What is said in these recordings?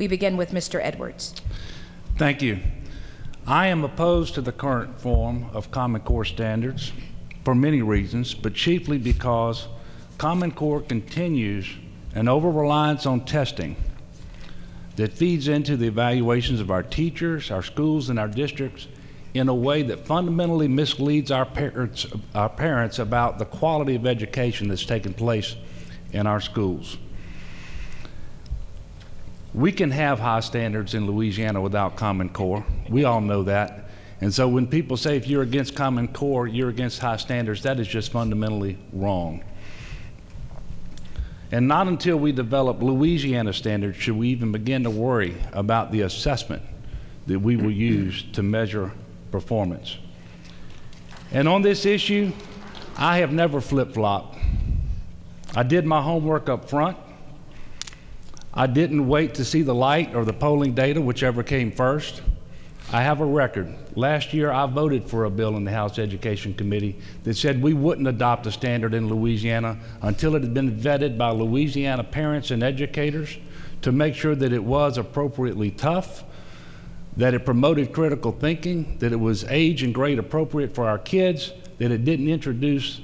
We begin with Mr. Edwards. Thank you. I am opposed to the current form of Common Core standards for many reasons, but chiefly because Common Core continues an over-reliance on testing that feeds into the evaluations of our teachers, our schools, and our districts in a way that fundamentally misleads our parents about the quality of education that's taking place in our schools. We can have high standards in Louisiana without Common Core. We all know that. And so when people say if you're against Common Core, you're against high standards, that is just fundamentally wrong. And not until we develop Louisiana standards should we even begin to worry about the assessment that we will use to measure performance. And on this issue, I have never flip-flopped. I did my homework up front. I didn't wait to see the light or the polling data, whichever came first. I have a record. Last year, I voted for a bill in the House Education Committee that said we wouldn't adopt a standard in Louisiana until it had been vetted by Louisiana parents and educators to make sure that it was appropriately tough, that it promoted critical thinking, that it was age and grade appropriate for our kids, that it didn't introduce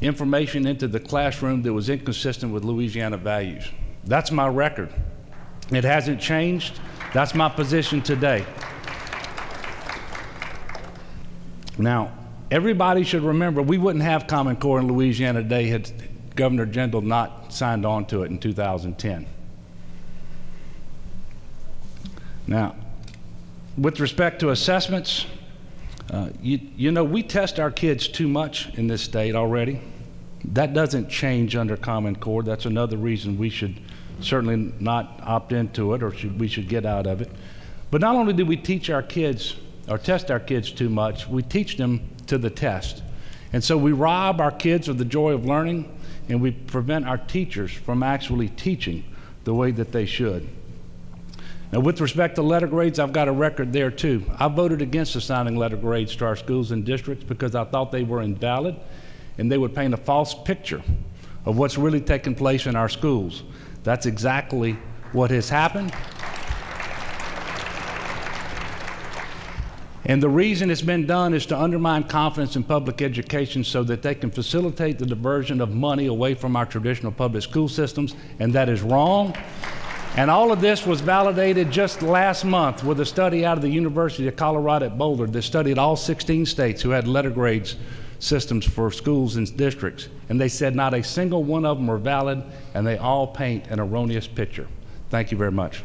information into the classroom that was inconsistent with Louisiana values. That's my record. It hasn't changed. That's my position today. Now, everybody should remember we wouldn't have Common Core in Louisiana today had Governor Jindal not signed on to it in 2010. Now, with respect to assessments, you know, we test our kids too much in this state already. That doesn't change under Common Core. That's another reason we should certainly not opt into it, or we should get out of it. But not only do we teach our kids or test our kids too much, we teach them to the test. And so we rob our kids of the joy of learning, and we prevent our teachers from actually teaching the way that they should. Now, with respect to letter grades, I've got a record there too. I voted against assigning letter grades to our schools and districts because I thought they were invalid and they would paint a false picture of what's really taking place in our schools. That's exactly what has happened. And the reason it's been done is to undermine confidence in public education so that they can facilitate the diversion of money away from our traditional public school systems, and that is wrong. And all of this was validated just last month with a study out of the University of Colorado at Boulder that studied all 16 states who had letter grades systems for schools and districts. And they said not a single one of them were valid, and they all paint an erroneous picture. Thank you very much.